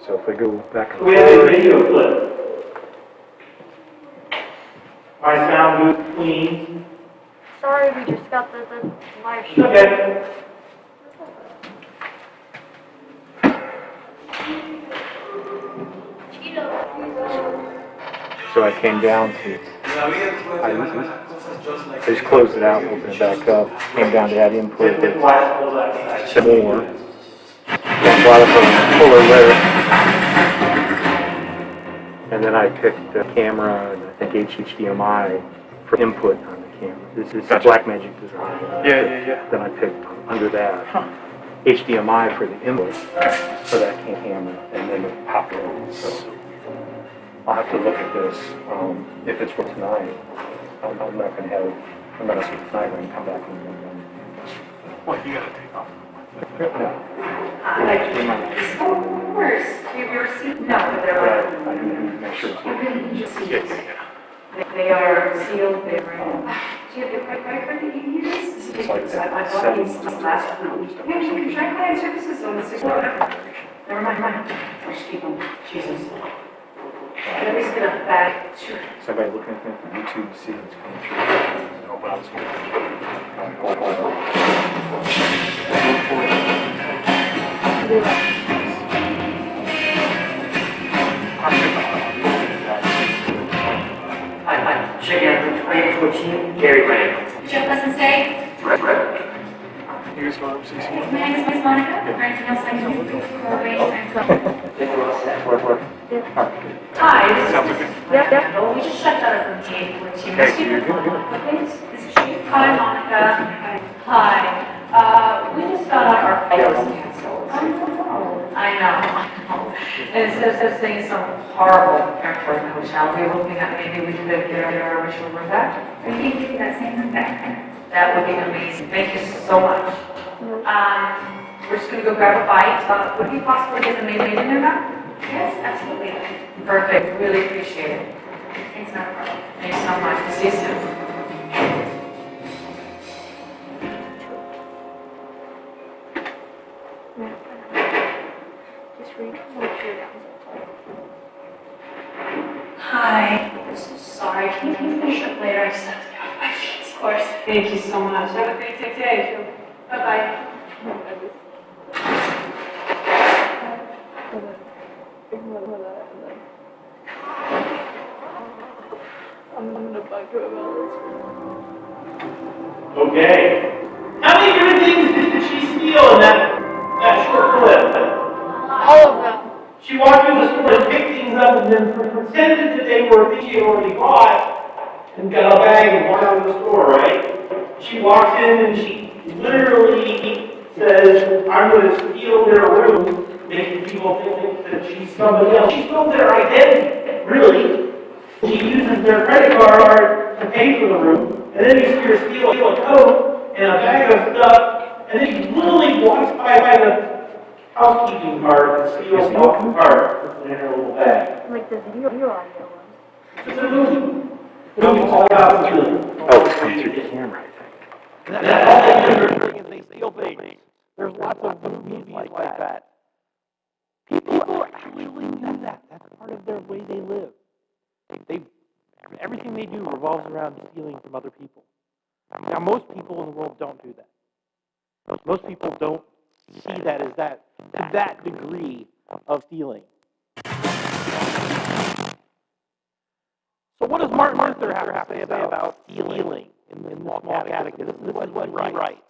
So if we go back and we have a video clip. Our sound booth clean. Sorry, we just got the live show. Okay. So I came down to, I just closed it out, opened it back up, came down to add input, some more, and brought up a fuller lyric, and then I picked the camera and I think HDMI for input on the camera. This is Blackmagic design. Yeah. Then I picked under that HDMI for the input for that camera, and then it popped in. So I'll have to look at this. If it's for tonight, I'm not going to have, I'm not going to see tonight when I come back and What, you gotta take off? Of course. Have you ever seen? No, but they're I need to make sure it's Yeah. They are sealed. They're do you have the correct record that you use? It's like that. I bought these last week. Yeah, you can try client services on the 6th. Never mind. Let's keep them. Jesus. Let me just get a bag. Sure. So everybody looking at that from YouTube to see if it's coming through. No, but I was I'm checking out from 2014, Gary Reynolds. Did you have a pleasant stay? Red. Here's what I'm My name is Miss Monica. Is there anything else I can do for Hi. Sounds okay. Yep. We just shut down from J14. Hey, so you're good. This is she. Hi, Monica. Hi. We just found out our flight was canceled. I know. And instead of staying in some horrible airport hotel, we were hoping that maybe we could get our original room back. We can give you that same room back. That would be amazing. Thank you so much. We're just going to go grab a bite. Would it be possible to get the main in there now? Yes, absolutely. Perfect. Really appreciate it. Thanks, no problem. Thanks so much. See you soon. Just read what you're down. Hi. I'm so sorry. Can you finish up later? I just have to go. Of course. Thank you so much. Have a great day. Bye-bye. I'm gonna bug you about Okay. How many different things did she steal in that short clip? this. All of them. She walked into the store and picked things up and then pretended that they were things she already bought and got a bag and walked out of the store, right? She walks in and she literally says, I'm going to steal their room, making people think that she's somebody else. She stole their identity, really. She uses their credit card to pay for the room, and then you see her steal a coat and a bag of stuff, and then she literally walks by the housekeeping cart and steals the cart in her little bag. Like the video audio one. It's a movie. The movie's all about stealing. Oh, it's coming through the camera, I think. That's all they do is they steal things. There's lots of movies like that. People actually do that. That's part of their way they live. Everything they do revolves around stealing from other people. Now, most people in the world don't do that. Most people don't see that as that degree of stealing. So what does Martin Luther have to say about stealing in the small catechism? This is what he writes.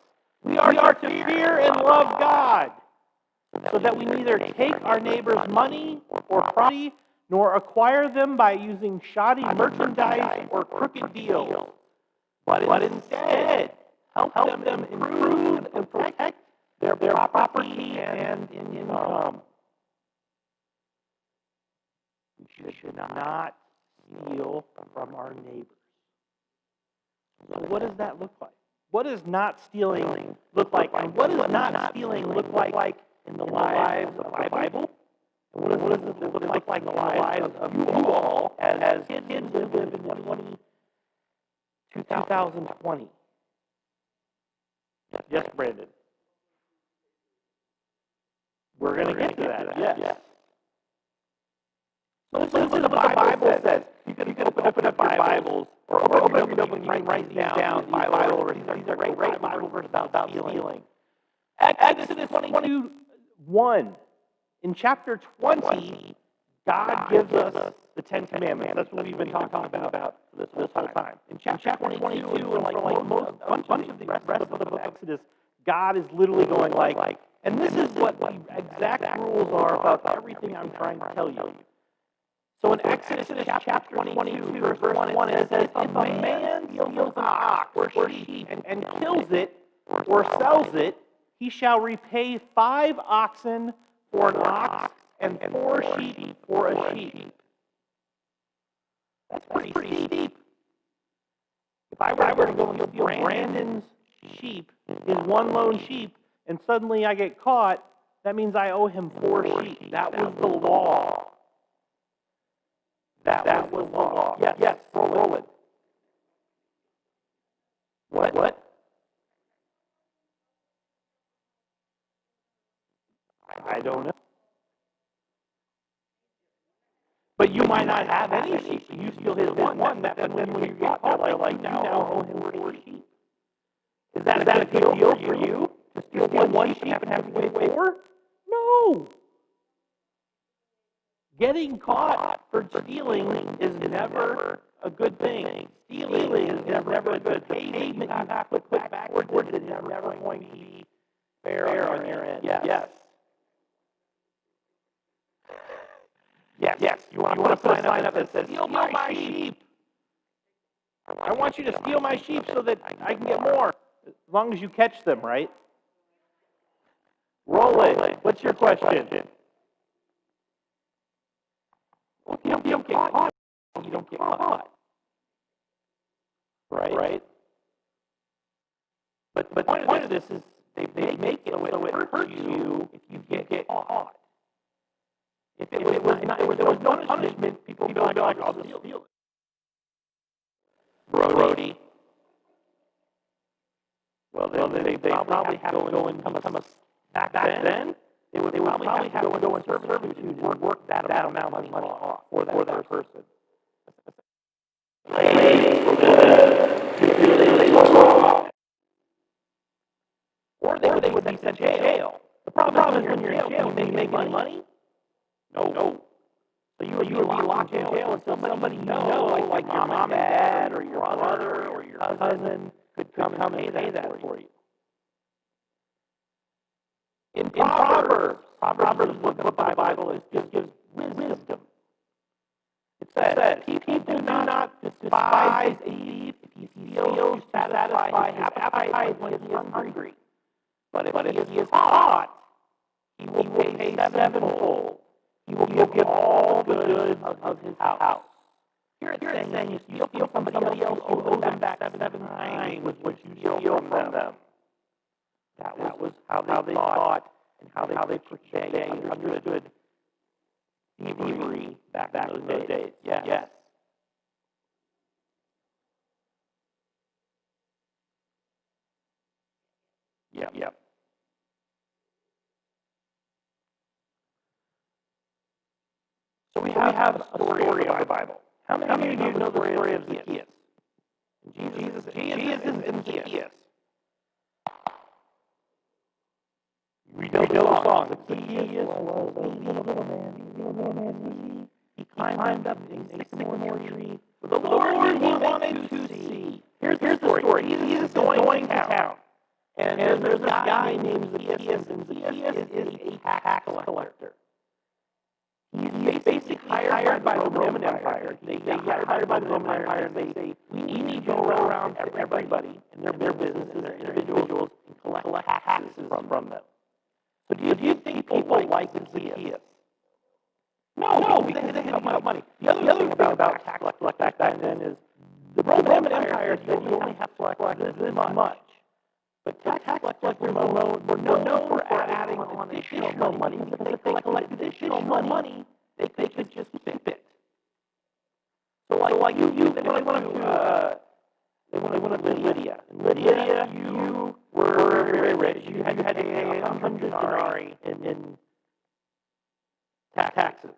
We are to fear and love God, so that we neither take our neighbor's money or property, nor acquire them by using shoddy merchandise or crooked deals, but instead help them improve and protect their property and income. We should not steal from our neighbors. So what does that look like? What does not stealing look like? And what does not stealing look like in the lives of the Bible? And what does it look like in the lives of you all as kids who live in 2020? Yes, Brandon. We're going to get to that, yes. So this is what the Bible says. You can open up your Bibles, or open up your notebook and write these down. Bible verses. These are great Bible verses about stealing. Exodus 22:1. In chapter 20, God gives us the Ten Commandments. That's what we've been talking about this whole time. In chapter 22, and like a bunch of the rest of the book of Exodus, God is literally going like, and this is what the exact rules are about everything I'm trying to tell you. So in Exodus chapter 22, verse 1, it says, if a man steals an ox or sheep and kills it or sells it, he shall repay 5 oxen for an ox and 4 sheep for a sheep. That's pretty steep. If I were to go and steal Brandon's sheep, his one lone sheep, and suddenly I get caught, that means I owe him 4 sheep. That was the law. That was the law. Yes, roll it. What? I don't know. But you might not have any sheep. You steal his one. Then when you get caught, like now owe him 4 sheep. Is that a good deal for you? To steal one sheep and have to pay 4? No. Getting caught for stealing is never a good thing. Stealing is never a good thing. Payment you have to put backwards is never going to be fair on your end. Yes. You want to put a sign up that says, steal my sheep. I want you to steal my sheep so that I can get more. As long as you catch them, right? Roll it. What's your question? Well, you don't get caught. You don't get caught. Right? But the point of this is they make it so it hurts you if you get caught. If there was no punishment, people would be like, I'll just steal it. Brody. Well, they probably have to go and come back then. They would probably have to go in servitude and work that amount of money off for that person. Or they would be sent to jail. The problem is when you're in jail, can you make any money? No. So you would be locked in jail until somebody you know, like your mom and dad, or your brother, or your cousin, could come and pay that for you. In Proverbs, what the Bible is, just gives wisdom. It says, he do not despise a thief if he steals to satisfy his appetite when he is hungry. But if he is hot, he will pay sevenfold. He will give all the goods of his house. Here it's saying if you steal from somebody else, you owe them back 7 times what you steal from them. That was how they thought and how they understood thievery back in those days. Yes. Yep. So we have a story of the Bible. How many of you know the story of Zacchaeus? Jesus is Zacchaeus. We know the song. Zacchaeus was a little man. He climbed up a sycamore tree. The Lord he wanted to see. Here's the story. He's going to town. And there's a guy named Zacchaeus, and Zacchaeus is a tax collector. He's basically hired by the Roman Empire. They get hired by the Roman Empire, and they say, we need you to go around to everybody in their businesses, their individuals, and collect taxes from them. So do you think people like Zacchaeus? No, because they have money. The other thing about tax collect back then is the Roman Empire said you only have to collect this much. But tax collectors were known for adding on additional money. Because if they collect additional money, they could just spend it. So like you they went to Lydia. In Lydia, you were very rich. You had to pay 100 denarii in taxes.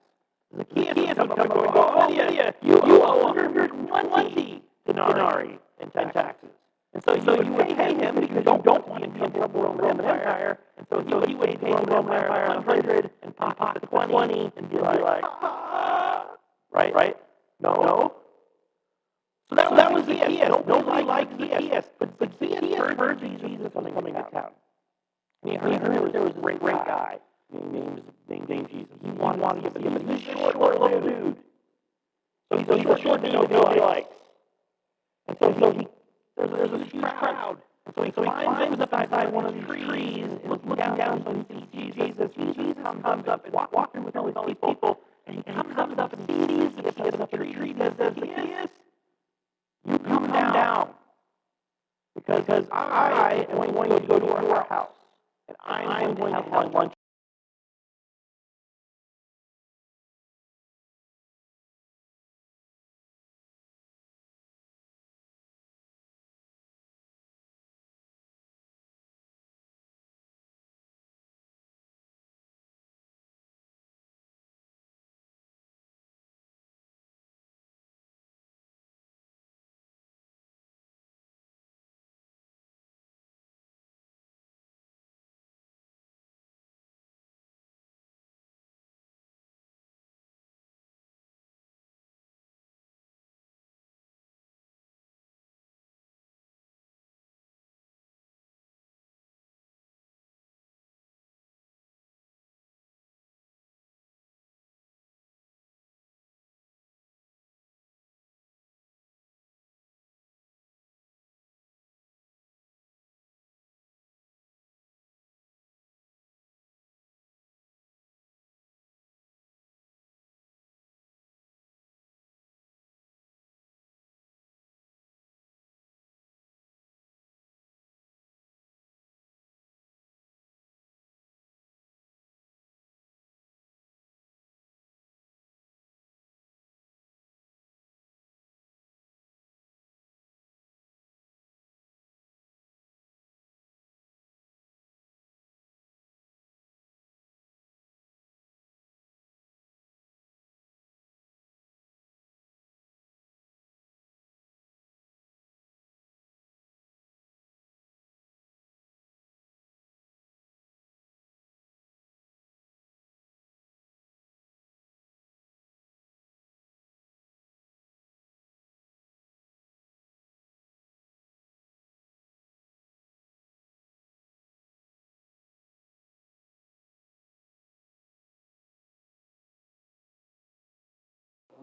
Zacchaeus would come and go, oh, Lydia, you owe 120 denarii in taxes. And so you would pay him because you don't want to be in the Roman Empire. And so he would pay the Roman Empire 100 and pocket 20 and be like, right? No. So that was Zacchaeus. Nobody liked Zacchaeus. But Zacchaeus heard Jesus coming to town. And he heard there was a great guy named Jesus. He wanted to give him. He's a short little dude. So he's a short dude nobody likes. And so there's a huge crowd. And so he climbs up inside one of these trees and looking down so he sees Jesus. Jesus comes up and walking with all these people. And he comes up and sees Zacchaeus up in the tree and says, Zacchaeus, you come down. Because I am going to go to our house. And I'm going to have lunch.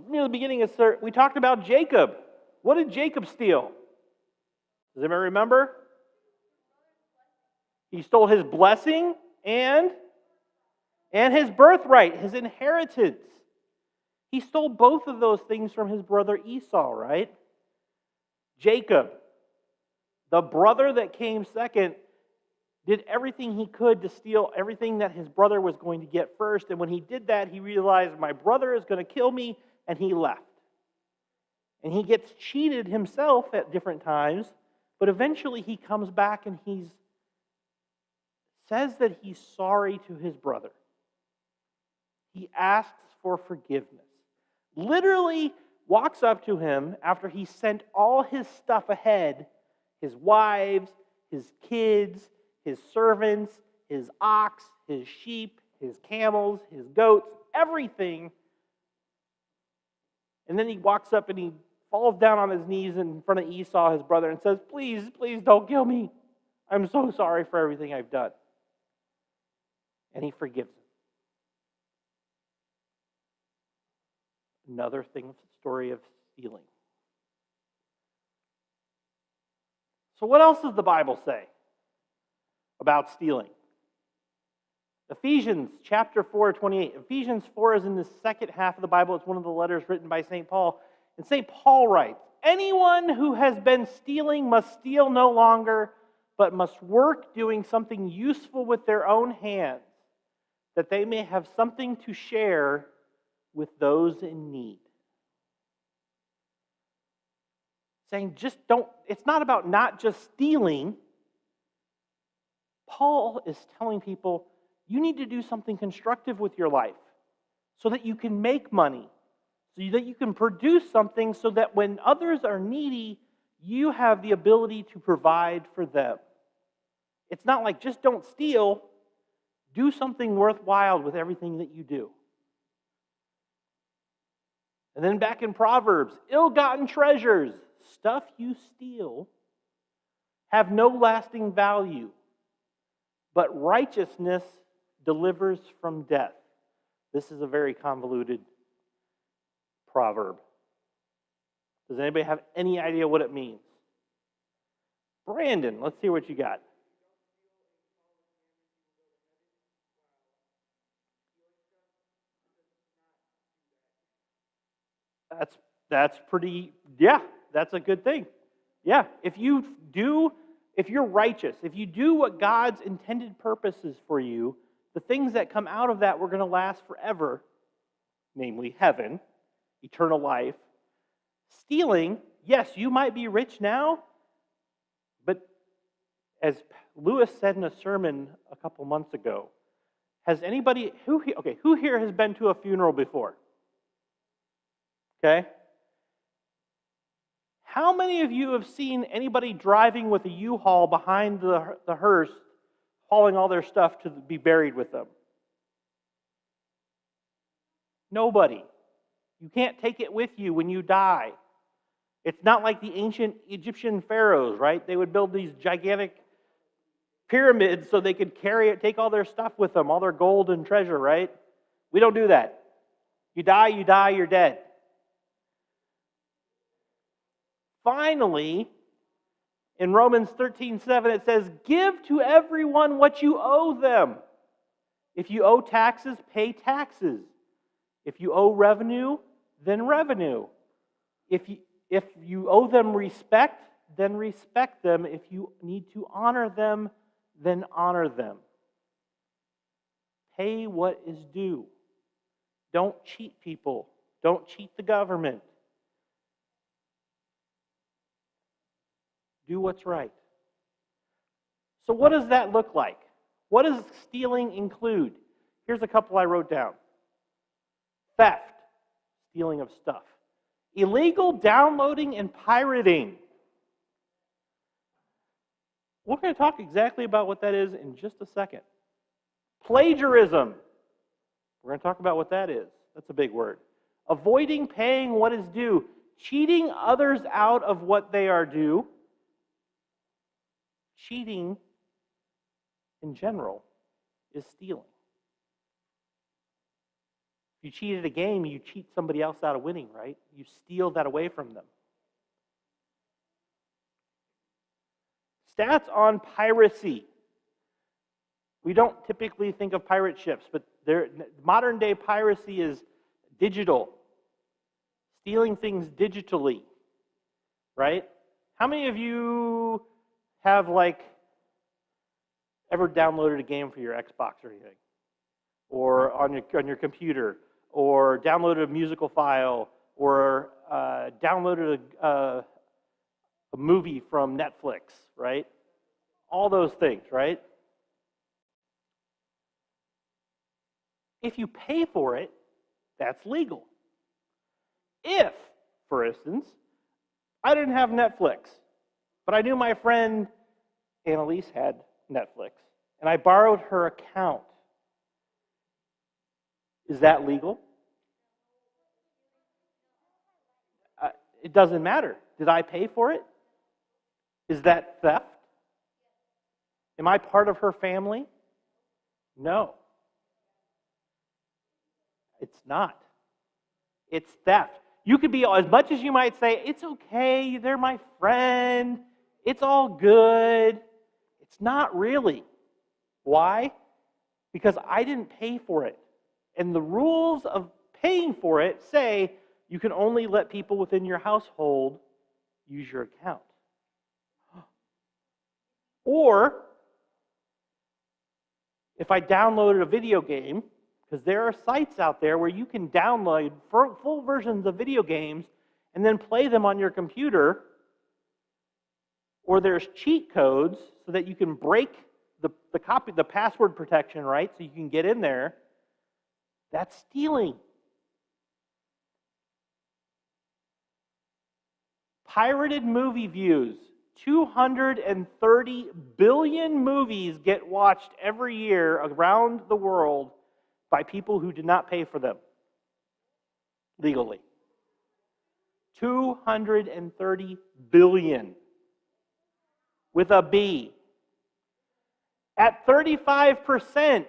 Near the beginning, we talked about Jacob. What did Jacob steal? Does anybody remember? He stole his blessing and his birthright, his inheritance. He stole both of those things from his brother Esau, right? Jacob, the brother that came second, did everything he could to steal everything that his brother was going to get first. And when he did that, he realized, my brother is going to kill me, and he left. And he gets cheated himself at different times, but eventually he comes back and he says that he's sorry to his brother. He asks for forgiveness. Literally walks up to him after he sent all his stuff ahead, his wives, his kids, his servants, his ox, his sheep, his camels, his goats, everything. And then he walks up and he falls down on his knees in front of Esau, his brother, and says, please, please don't kill me. I'm so sorry for everything I've done. And he forgives him. Another story of stealing. So what else does the Bible say about stealing? Ephesians chapter 4:28. Ephesians 4 is in the second half of the Bible. It's one of the letters written by St. Paul. And St. Paul writes, anyone who has been stealing must steal no longer, but must work doing something useful with their own hands, that they may have something to share with those in need. Saying it's not about not just stealing. Paul is telling people, you need to do something constructive with your life. so that you can make money, so that you can produce something so that when others are needy, you have the ability to provide for them. It's not like just don't steal, do something worthwhile with everything that you do. And then back in Proverbs, ill-gotten treasures, stuff you steal, have no lasting value, but righteousness delivers from death. This is a very convoluted proverb. Does anybody have any idea what it means? Brandon, let's see what you got. That's pretty, yeah, that's a good thing. Yeah, if you're righteous, if you do what God's intended purpose is for you, the things that come out of that were going to last forever, namely heaven, eternal life. Stealing, yes, you might be rich now, but as Lewis said in a sermon a couple months ago, has anybody, who here has been to a funeral before? Okay? How many of you have seen anybody driving with a U-Haul behind the hearse, hauling all their stuff to be buried with them? Nobody. You can't take it with you when you die. It's not like the ancient Egyptian pharaohs, right? They would build these gigantic pyramids so they could carry it, take all their stuff with them, all their gold and treasure, right? We don't do that. You die, you're dead. Finally, in Romans 13:7, it says, give to everyone what you owe them. If you owe taxes, pay taxes. If you owe revenue, then revenue. If you owe them respect, then respect them. If you need to honor them, then honor them. Pay what is due. Don't cheat people. Don't cheat the government. Do what's right. So what does that look like? What does stealing include? Here's a couple I wrote down. Theft, stealing of stuff. Illegal downloading and pirating. We're going to talk exactly about what that is in just a second. Plagiarism. We're going to talk about what that is. That's a big word. Avoiding paying what is due. Cheating others out of what they are due. Cheating, in general, is stealing. If you cheat at a game, you cheat somebody else out of winning, right? You steal that away from them. Stats on piracy. We don't typically think of pirate ships, but modern day piracy is digital. Stealing things digitally, right? How many of you have ever downloaded a game for your Xbox or anything, or on your computer, or downloaded a musical file, or downloaded a movie from Netflix, right? All those things, right? If you pay for it, that's legal. If, for instance, I didn't have Netflix, but I knew my friend Annalise had Netflix, and I borrowed her account. Is that legal? It doesn't matter. Did I pay for it? Is that theft? Am I part of her family? No. It's not. It's theft. You could be, as much as you might say, it's okay, they're my friend, it's all good. It's not really. Why? Because I didn't pay for it. And the rules of paying for it say you can only let people within your household use your account. Or, if I downloaded a video game, because there are sites out there where you can download full versions of video games and then play them on your computer, or there's cheat codes so that you can break the password protection, right? So you can get in there. That's stealing. Pirated movie views. 230 billion movies get watched every year around the world by people who did not pay for them legally. 230 billion with a B. At 35%,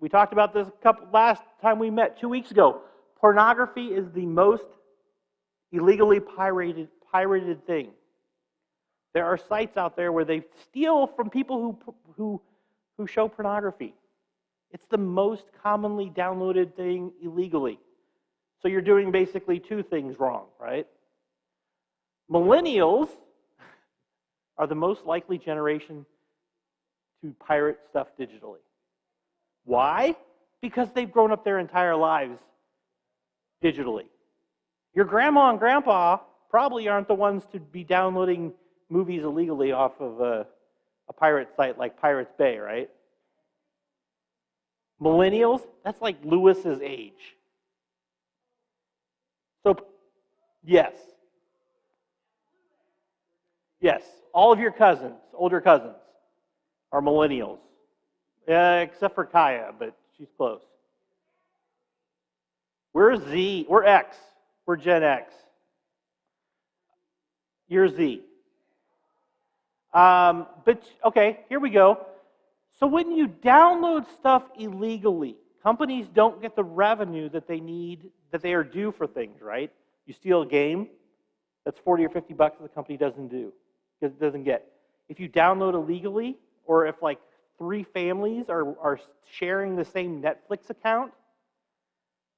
we talked about this last time we met 2 weeks ago. Pornography is the most illegally pirated thing. There are sites out there where they steal from people who show pornography. It's the most commonly downloaded thing illegally. So you're doing basically two things wrong, right? Millennials are the most likely generation to pirate stuff digitally. Why? Because they've grown up their entire lives digitally. Your grandma and grandpa probably aren't the ones to be downloading movies illegally off of a pirate site like Pirates Bay, right? Millennials, that's like Lewis's age. So, yes. Yes, all of your cousins, older cousins, are millennials. Except for Kaya, but she's close. We're Z, we're X, we're Gen X. You're Z. But, okay, here we go. So when you download stuff illegally, companies don't get the revenue that they need, that they are due for things, right? You steal a game, that's 40 or 50 bucks the company doesn't get. If you download illegally, or if like 3 families are sharing the same Netflix account,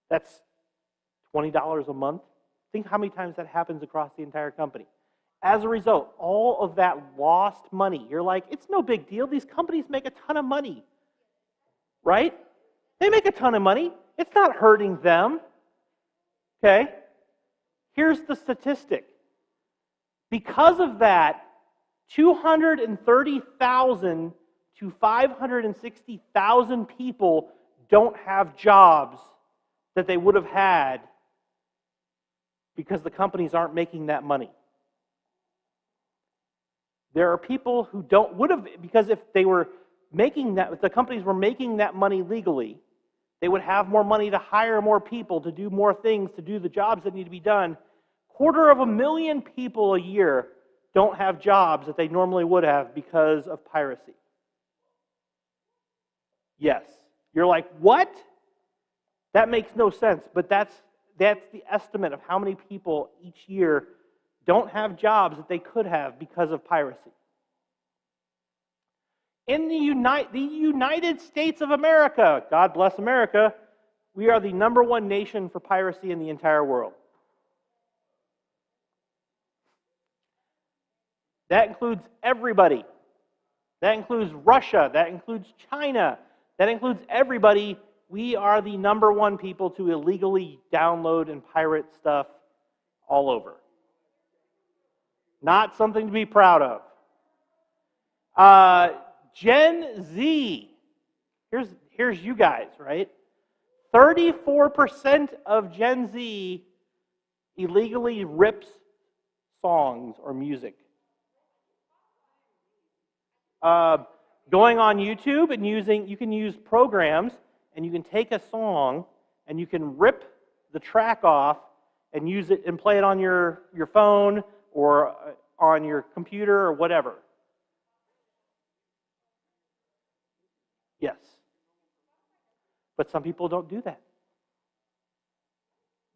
that's $20 a month. Think how many times that happens across the entire company. As a result, all of that lost money, you're like, it's no big deal. These companies make a ton of money, right? They make a ton of money. It's not hurting them. Okay? Here's the statistic. Because of that, 230,000 to 560,000 people don't have jobs that they would have had because the companies aren't making that money. There are people who would have, because if they were making that, if the companies were making that money legally, they would have more money to hire more people, to do more things, to do the jobs that need to be done. 250,000 people a year don't have jobs that they normally would have because of piracy. Yes. You're like, what? That makes no sense, but that's the estimate of how many people each year don't have jobs that they could have because of piracy. In the United States of America, God bless America, we are the #1 nation for piracy in the entire world. That includes everybody. That includes Russia. That includes China. That includes everybody. We are the #1 people to illegally download and pirate stuff all over. Not something to be proud of. Gen Z. Here's you guys, right? 34% of Gen Z illegally rips songs or music. Going on YouTube and you can use programs and you can take a song and you can rip the track off and use it and play it on your phone or on your computer or whatever. Yes. But some people don't do that.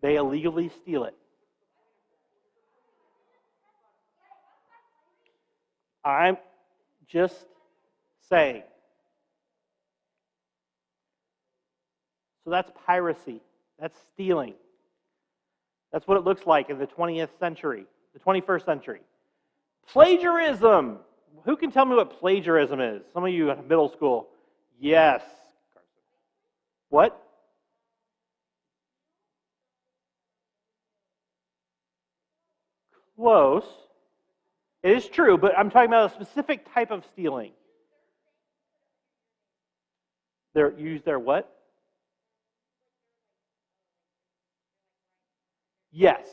They illegally steal it. I'm just saying. So that's piracy. That's stealing. That's what it looks like in the 20th century, the 21st century. Plagiarism. Who can tell me what plagiarism is? Some of you in middle school. Yes. What? Close. It is true, but I'm talking about a specific type of stealing. Use their what? Yes.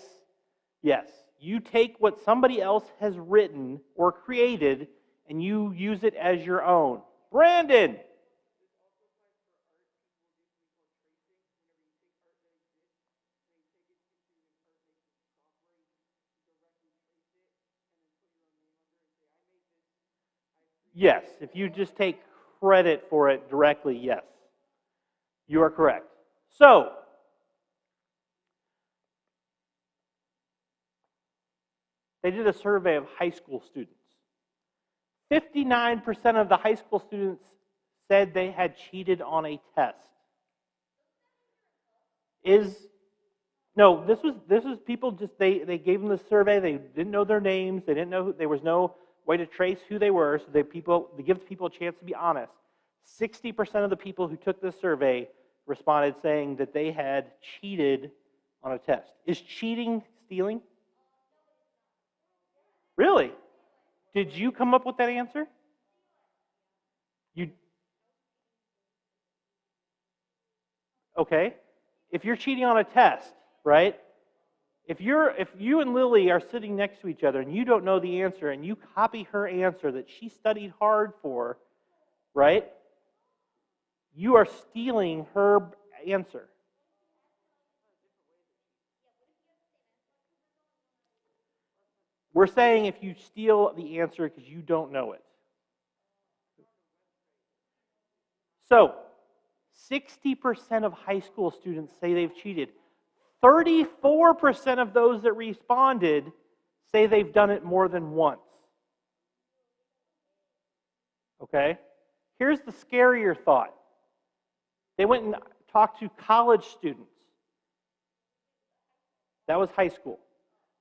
Yes. You take what somebody else has written or created and you use it as your own. Brandon! Yes, if you just take credit for it directly, yes. You are correct. So, they did a survey of high school students. 59% of the high school students said they had cheated on a test. No, this was people just they gave them the survey, they didn't know their names, they didn't know there was no way to trace who they were, so they give people a chance to be honest. 60% of the people who took this survey responded saying that they had cheated on a test. Is cheating stealing? Really? Did you come up with that answer? Okay. If you're cheating on a test, right? If you and Lily are sitting next to each other and you don't know the answer and you copy her answer that she studied hard for, right? You are stealing her answer. We're saying if you steal the answer because you don't know it. So, 60% of high school students say they've cheated. 34% of those that responded say they've done it more than once. Okay? Here's the scarier thought. They went and talked to college students. That was high school.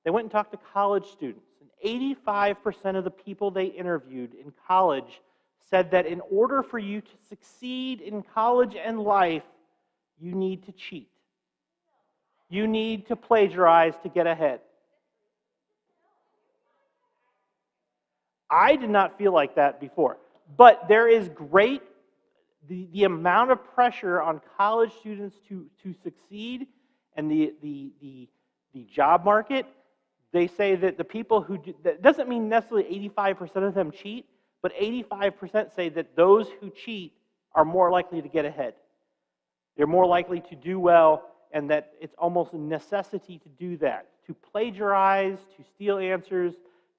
They went and talked to college students. And 85% of the people they interviewed in college said that in order for you to succeed in college and life, you need to cheat. You need to plagiarize to get ahead. I did not feel like that before. But there is the amount of pressure on college students to succeed and the job market. They say that the people who do, that doesn't mean necessarily 85% of them cheat, but 85% say that those who cheat are more likely to get ahead. They're more likely to do well, and that it's almost a necessity to do that, to plagiarize, to steal answers,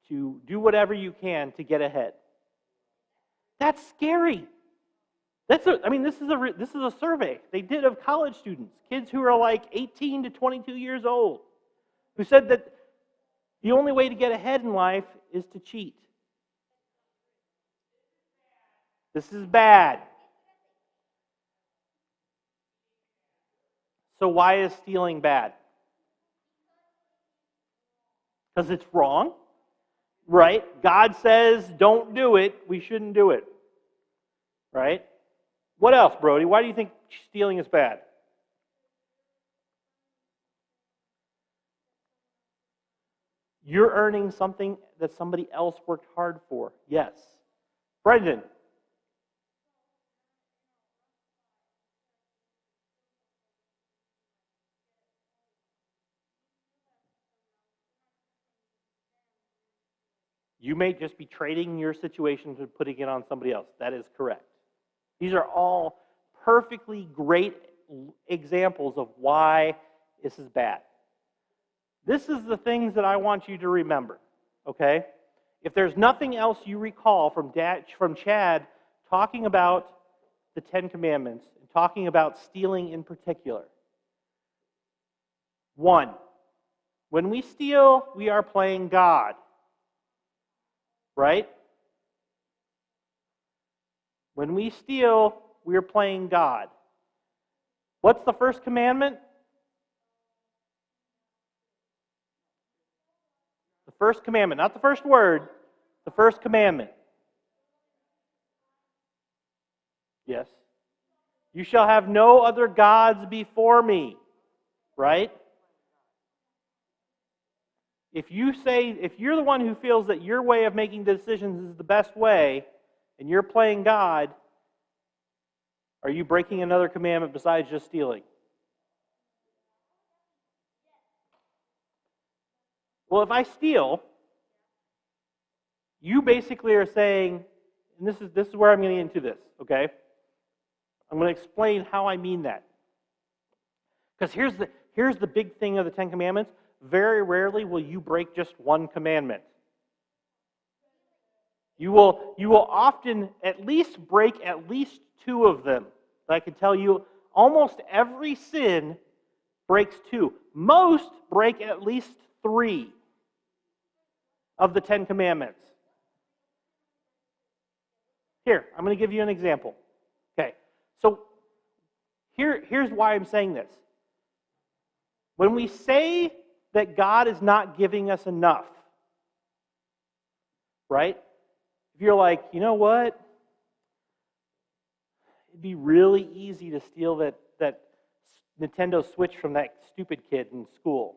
to do whatever you can to get ahead. That's scary. This is a survey they did of college students, kids who are like 18 to 22 years old, who said that the only way to get ahead in life is to cheat. This is bad. So why is stealing bad? Because it's wrong, right? God says don't do it. We shouldn't do it, right? What else, Brody? Why do you think stealing is bad? You're earning something that somebody else worked hard for. Yes. Brendan. You may just be trading your situation to putting it on somebody else. That is correct. These are all perfectly great examples of why this is bad. This is the things that I want you to remember, okay? If there's nothing else you recall from Chad talking about the Ten Commandments and talking about stealing in particular. 1, when we steal, we are playing God. Right? When we steal, we are playing God. What's the first commandment? The first commandment, not the first word, the first commandment. Yes. You shall have no other gods before me. Right? If you're the one who feels that your way of making decisions is the best way, and you're playing God, are you breaking another commandment besides just stealing? Well, if I steal, you basically are saying, and this is where I'm going to get into this, okay? I'm going to explain how I mean that. Because here's the big thing of the Ten Commandments. Very rarely will you break just one commandment. You will often at least break at least two of them. I can tell you almost every sin breaks two. Most break at least three of the Ten Commandments. Here, I'm going to give you an example. Okay, so here's why I'm saying this. When we say that God is not giving us enough, right? If you're like, you know what? It'd be really easy to steal that Nintendo Switch from that stupid kid in school.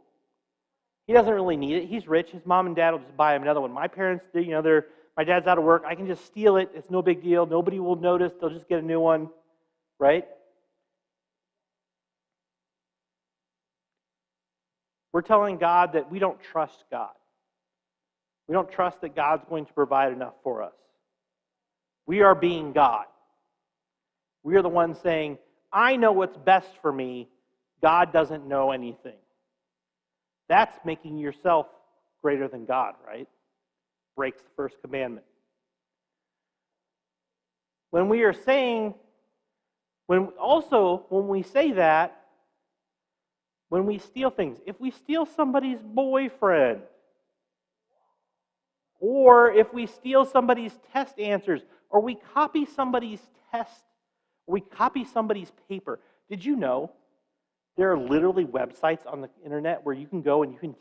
He doesn't really need it. He's rich. His mom and dad will just buy him another one. My parents, my dad's out of work. I can just steal it. It's no big deal. Nobody will notice. They'll just get a new one, right? We're telling God that we don't trust God. We don't trust that God's going to provide enough for us. We are being God. We are the ones saying, I know what's best for me. God doesn't know anything. That's making yourself greater than God, right? Breaks the first commandment. When we are saying, when we say that, when we steal things, if we steal somebody's boyfriend, or if we steal somebody's test answers, or we copy somebody's test, or we copy somebody's paper, did you know there are literally websites on the internet where you can go and you can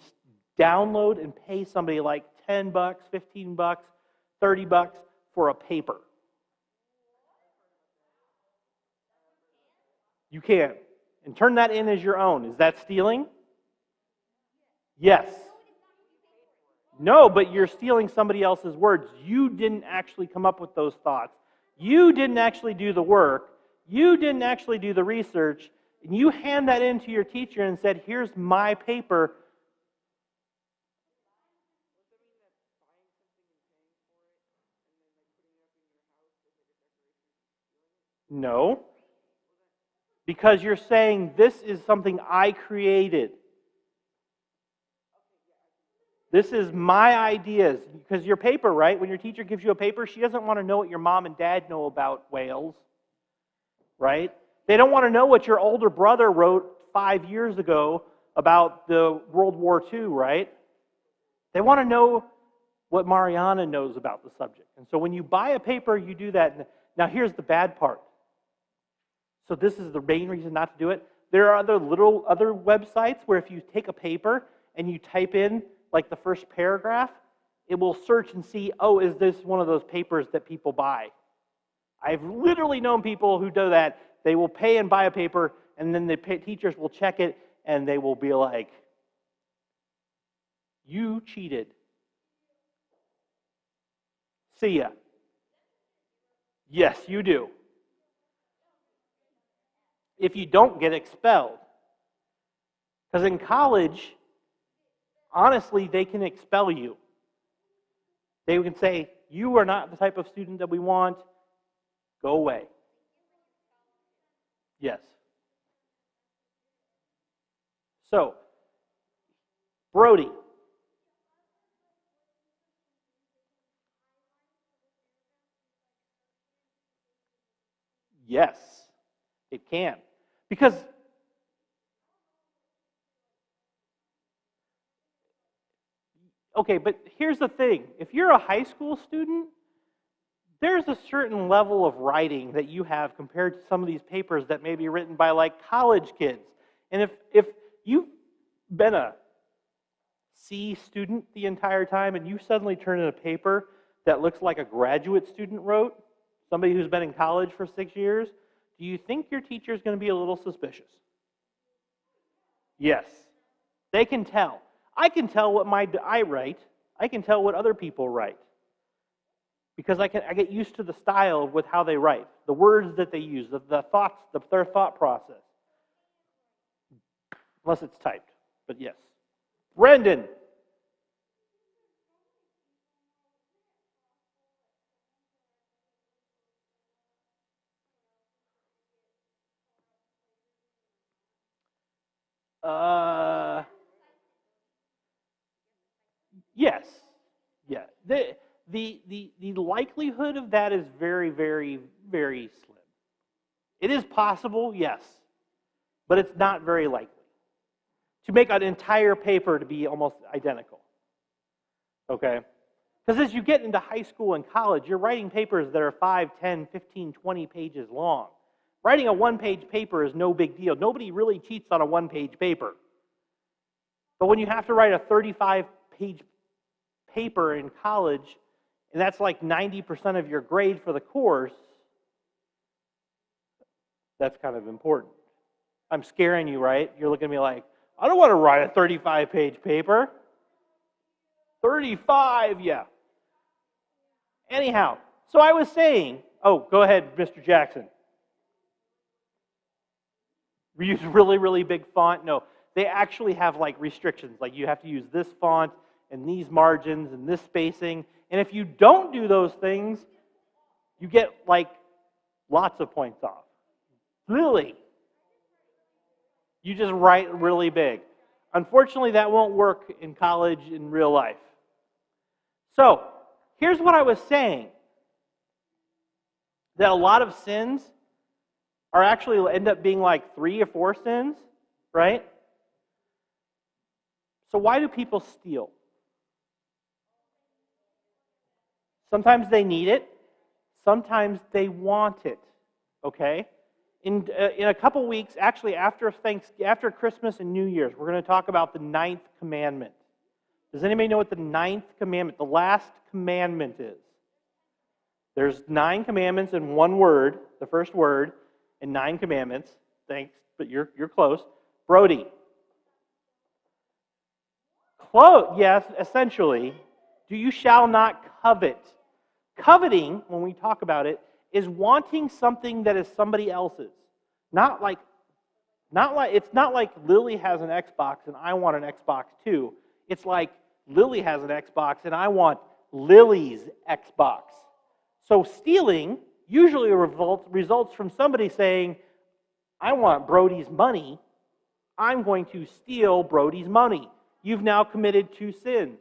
download and pay somebody like $10, $15, $30 for a paper? You can. And turn that in as your own. Is that stealing? Yes. No, but you're stealing somebody else's words. You didn't actually come up with those thoughts. You didn't actually do the work. You didn't actually do the research. And you hand that in to your teacher and said, here's my paper. No. Because you're saying, this is something I created. This is my ideas. Because your paper, right? When your teacher gives you a paper, she doesn't want to know what your mom and dad know about whales. Right? They don't want to know what your older brother wrote 5 years ago about the World War II, right? They want to know what Mariana knows about the subject. And so when you buy a paper, you do that. Now here's the bad part. So this is the main reason not to do it. There are other websites where if you take a paper and you type in like the first paragraph, it will search and see, oh, is this one of those papers that people buy? I've literally known people who do that. They will pay and buy a paper, and then the teachers will check it, and they will be like, you cheated. See ya. Yes, you do. If you don't get expelled. Because in college, honestly, they can expel you. They can say, you are not the type of student that we want. Go away. Yes. So, Brody. Yes, it can. Because okay, but here's the thing. If you're a high school student, there's a certain level of writing that you have compared to some of these papers that may be written by like college kids. And if you've been a C student the entire time and you suddenly turn in a paper that looks like a graduate student wrote, somebody who's been in college for 6 years, do you think your teacher is going to be a little suspicious? Yes. They can tell. I can tell what I write. I can tell what other people write. Because I get used to the style with how they write, the words that they use, the thoughts, their thought process. Unless it's typed, but yes. Brendan. Yes. Yeah. The likelihood of that is very, very, very slim. It is possible, yes, but it's not very likely. To make an entire paper to be almost identical. Okay? Because as you get into high school and college, you're writing papers that are 5, 10, 15, 20 pages long. Writing a one-page paper is no big deal. Nobody really cheats on a one-page paper. But when you have to write a 35-page paper in college, and that's like 90% of your grade for the course, that's kind of important. I'm scaring you, right? You're looking at me like, I don't want to write a 35-page paper. 35, yeah. Anyhow, so I was saying, oh, go ahead, Mr. Jackson. We use really, really big font? No, they actually have like restrictions. Like you have to use this font and these margins and this spacing. And if you don't do those things, you get like lots of points off. Really? You just write really big. Unfortunately, that won't work in college in real life. So, here's what I was saying. That a lot of sins are actually end up being like 3 or 4 sins, right? So why do people steal? Sometimes they need it. Sometimes they want it, okay? In a couple weeks, actually after Christmas and New Year's, we're going to talk about the 9th commandment. Does anybody know what the 9th commandment, the last commandment is? There's 9 commandments in one word, the first word, and 9 commandments. Thanks, but you're close. Brody. Close, yes, essentially. You shall not covet. Coveting, when we talk about it, is wanting something that is somebody else's. It's not like Lily has an Xbox and I want an Xbox too. It's like Lily has an Xbox and I want Lily's Xbox. So stealing usually results from somebody saying, I want Brody's money. I'm going to steal Brody's money. You've now committed 2 sins.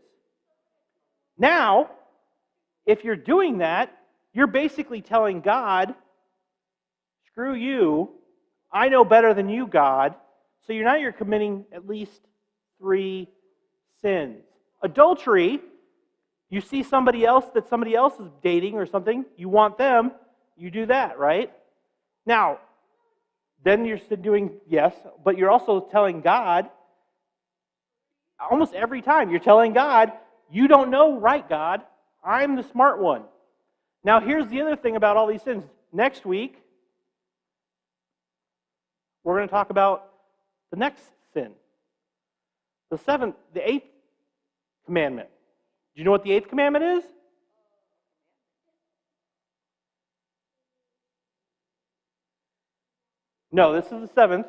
Now, if you're doing that, you're basically telling God, screw you, I know better than you, God. So you're committing at least 3 sins. Adultery, you see somebody else that somebody else is dating or something, you want them, you do that, right? Now, then you're doing, yes, but you're also telling God, almost every time, you're telling God, you don't know right, God. I'm the smart one. Now, here's the other thing about all these sins. Next week, we're going to talk about the next sin. The 8th commandment. Do you know what the 8th commandment is? No, this is the 7th.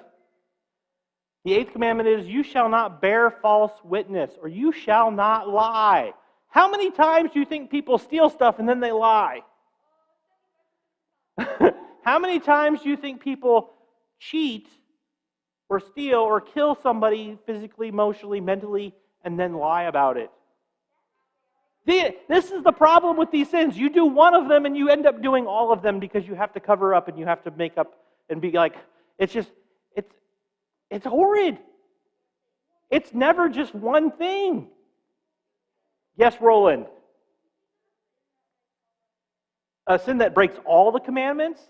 The 8th commandment is, you shall not bear false witness, or you shall not lie. How many times do you think people steal stuff and then they lie? How many times do you think people cheat or steal or kill somebody physically, emotionally, mentally, and then lie about it? This is the problem with these sins. You do one of them and you end up doing all of them because you have to cover up and you have to make up and be like, it's horrid. It's never just one thing. Yes, Roland. A sin that breaks all the commandments?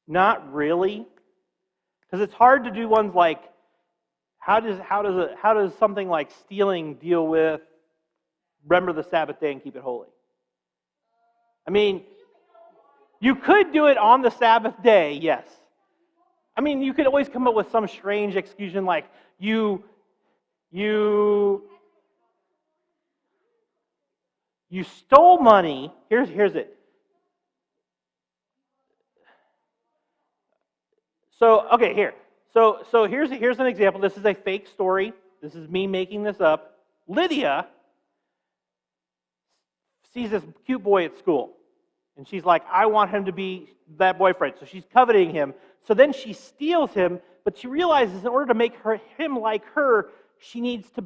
Not really. Because it's hard to do ones like, how does something like stealing deal with remember the Sabbath day and keep it holy? I mean, you could do it on the Sabbath day, yes. I mean, you could always come up with some strange excuse like you stole money. Here's it. So, okay, here. So here's an example. This is a fake story. this is me making this up, Lydia sees this cute boy at school. And she's like, I want him to be that boyfriend. So she's coveting him. So then she steals him, but she realizes in order to make him like her, she needs to,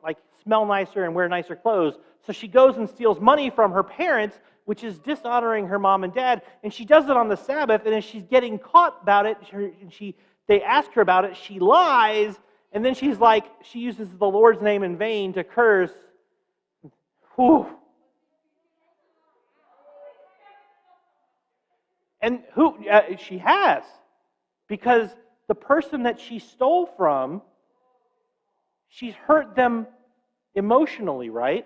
like smell nicer and wear nicer clothes. So she goes and steals money from her parents, which is dishonoring her mom and dad. And she does it on the Sabbath, and as she's getting caught about it, they ask her about it, she lies, and then she's like, she uses the Lord's name in vain to curse. Whew. And she has, because the person that she stole from, she's hurt them emotionally, right?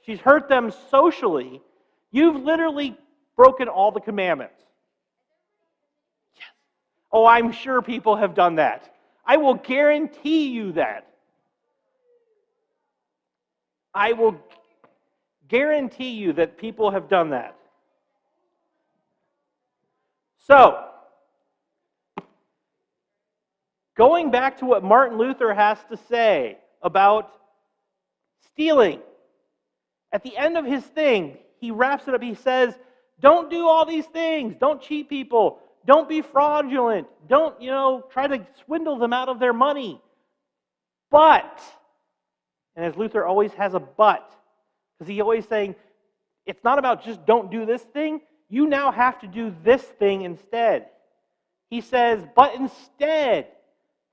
She's hurt them socially. You've literally broken all the commandments. Yes. Oh, I'm sure people have done that. I will guarantee you that. I will guarantee you that people have done that. So, going back to what Martin Luther has to say about stealing, at the end of his thing, he wraps it up. He says, don't do all these things. Don't cheat people. Don't be fraudulent. Don't, try to swindle them out of their money. But, and as Luther always has a but, because he's always saying, it's not about just don't do this thing. You now have to do this thing instead. He says, but instead,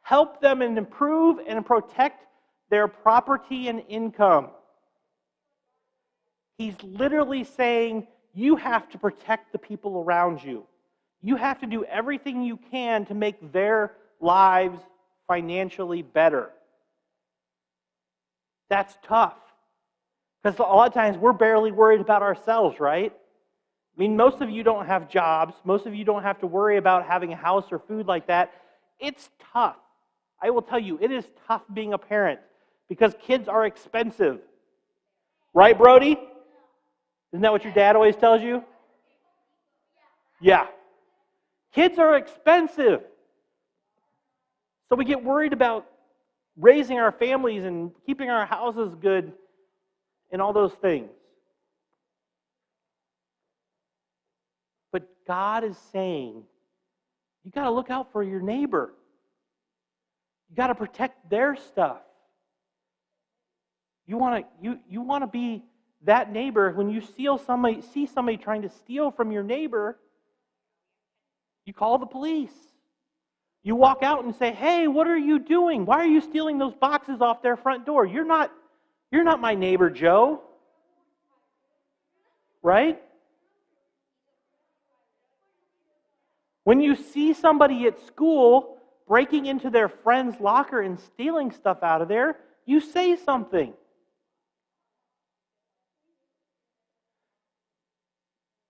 help them and improve and protect their property and income. He's literally saying, you have to protect the people around you. You have to do everything you can to make their lives financially better. That's tough. Because a lot of times we're barely worried about ourselves, right? I mean, most of you don't have jobs. Most of you don't have to worry about having a house or food like that. It's tough. I will tell you, it is tough being a parent because kids are expensive. Right, Brody? Isn't that what your dad always tells you? Yeah. Kids are expensive. So we get worried about raising our families and keeping our houses good and all those things. But God is saying, you got to look out for your neighbor. You got to protect their stuff. You want to be that neighbor. When you see somebody trying to steal from your neighbor, you call the police. You walk out and say, "Hey, what are you doing? Why are you stealing those boxes off their front door? You're not my neighbor, Joe." Right? When you see somebody at school breaking into their friend's locker and stealing stuff out of there, you say something.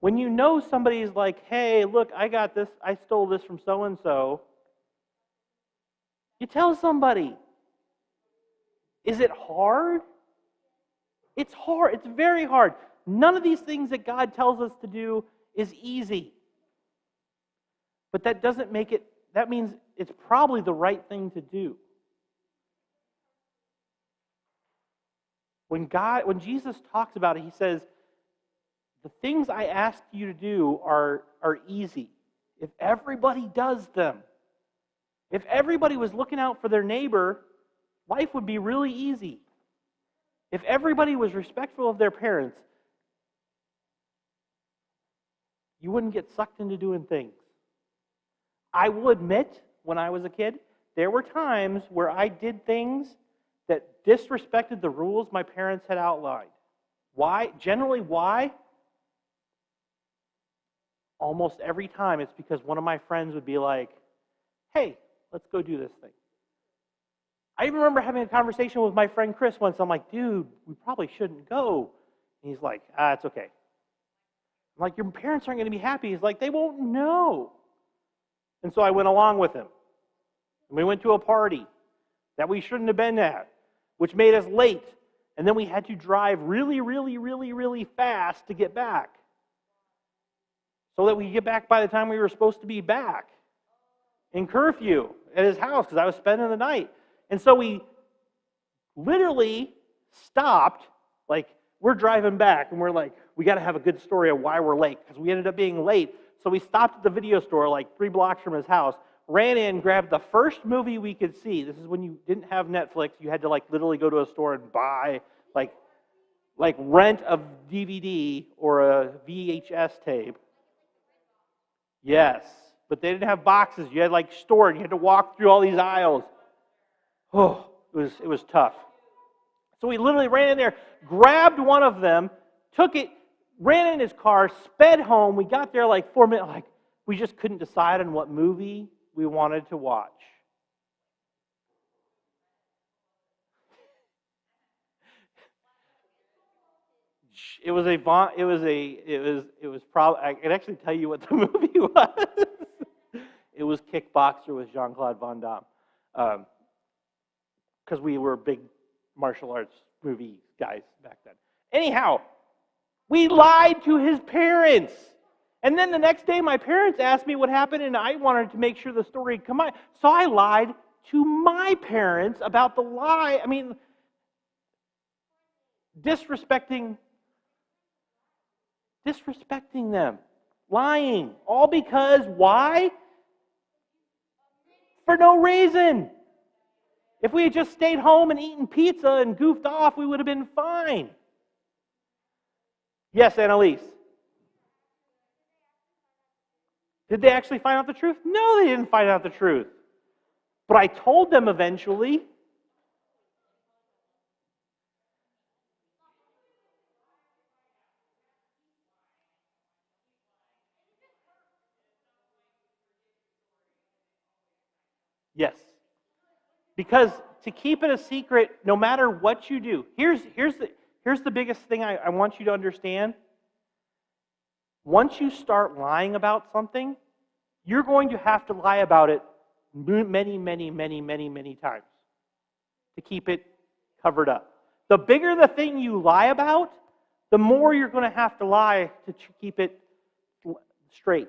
When you know somebody's like, "Hey, look, I got this, I stole this from so-and-so," you tell somebody. Is it hard? It's hard. It's very hard. None of these things that God tells us to do is easy. But that doesn't make it, that means it's probably the right thing to do. When Jesus talks about it, he says, the things I ask you to do are easy. If everybody does them, if everybody was looking out for their neighbor, life would be really easy. If everybody was respectful of their parents, you wouldn't get sucked into doing things. I will admit, when I was a kid, there were times where I did things that disrespected the rules my parents had outlined. Why? Generally, why? Almost every time it's because one of my friends would be like, "Hey, let's go do this thing." I even remember having a conversation with my friend Chris once. I'm like, "Dude, we probably shouldn't go." And he's like, "It's okay." I'm like, "Your parents aren't going to be happy." He's like, "They won't know." And so I went along with him. And we went to a party that we shouldn't have been at, which made us late. And then we had to drive really, really, really, really fast to get back, so that we could get back by the time we were supposed to be back in curfew at his house, because I was spending the night. And so we literally stopped, like, we're driving back, and we're like, we got to have a good story of why we're late, because we ended up being late. So we stopped at the video store, like 3 blocks from his house, ran in, grabbed the first movie we could see. This is when you didn't have Netflix. You had to, like, literally go to a store and buy, like rent a DVD or a VHS tape. Yes, but they didn't have boxes. You had, like, stored. You had to walk through all these aisles. Oh, it was tough. So we literally ran in there, grabbed one of them, took it, ran in his car, sped home. We got there like 4 minutes. Like, we just couldn't decide on what movie we wanted to watch. It was probably, I can actually tell you what the movie was. It was Kickboxer with Jean-Claude Van Damme. Because we were big martial arts movie guys back then. Anyhow, we lied to his parents. And then the next day, my parents asked me what happened, and I wanted to make sure the story would come out. So I lied to my parents about the lie. I mean, disrespecting them. Lying. All because, why? For no reason. If we had just stayed home and eaten pizza and goofed off, we would have been fine. Yes, Annalise. Did they actually find out the truth? No, they didn't find out the truth. But I told them eventually. Yes. Because to keep it a secret, no matter what you do, here's the biggest thing I want you to understand. Once you start lying about something, you're going to have to lie about it many, many, many, many, many times to keep it covered up. The bigger the thing you lie about, the more you're going to have to lie to keep it straight.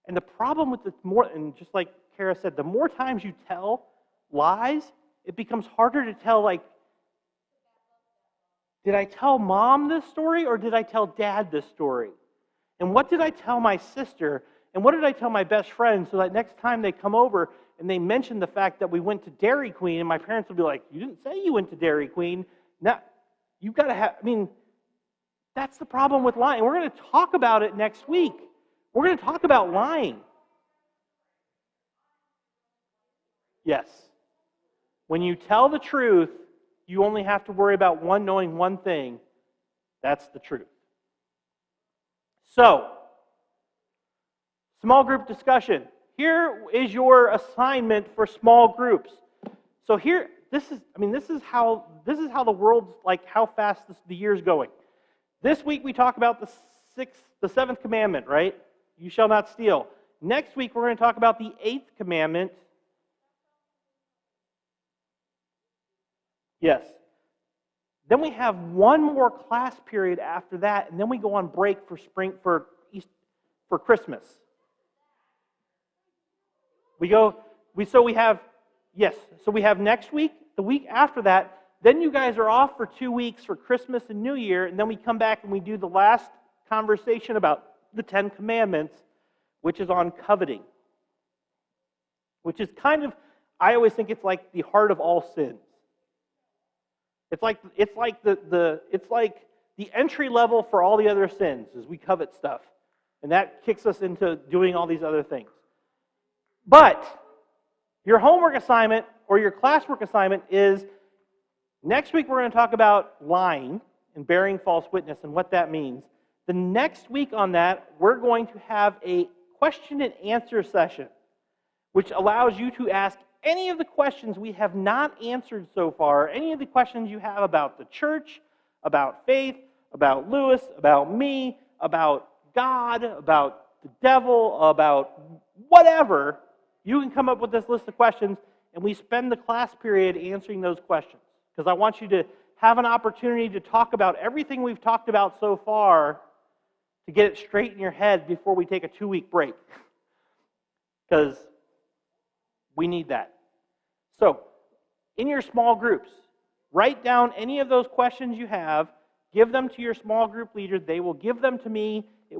And the problem with the more, and just like Kara said, the more times you tell lies, it becomes harder to tell, like, did I tell mom this story or did I tell dad this story? And what did I tell my sister? And what did I tell my best friend so that next time they come over and they mention the fact that we went to Dairy Queen, and my parents will be like, you didn't say you went to Dairy Queen. Now, you've got to have, I mean, that's the problem with lying. We're going to talk about it next week. We're going to talk about lying. Yes. When you tell the truth, you only have to worry about knowing one thing. That's the truth. So, small group discussion. Here is your assignment for small groups. So here, this is how the world's, like, how fast the year's going. This week we talk about the 7th commandment, right? You shall not steal. Next week we're going to talk about the 8th commandment. Yes. Then we have one more class period after that, and then we go on break for Christmas. We have next week, the week after that, then you guys are off for 2 weeks for Christmas and New Year, and then we come back and we do the last conversation about the 10 Commandments, which is on coveting. Which is kind of, I always think it's like the heart of all sins. It's like the entry level for all the other sins is we covet stuff. And that kicks us into doing all these other things. But your homework assignment or your classwork assignment is next week we're going to talk about lying and bearing false witness and what that means. The next week on that, we're going to have a question and answer session, which allows you to ask any of the questions we have not answered so far, any of the questions you have about the church, about faith, about Lewis, about me, about God, about the devil, about whatever. You can come up with this list of questions, and we spend the class period answering those questions. Because I want you to have an opportunity to talk about everything we've talked about so far to get it straight in your head before we take a 2-week break. Because we need that. So, in your small groups. Write down any of those questions you have, give them to your small group leader. They will give them to me,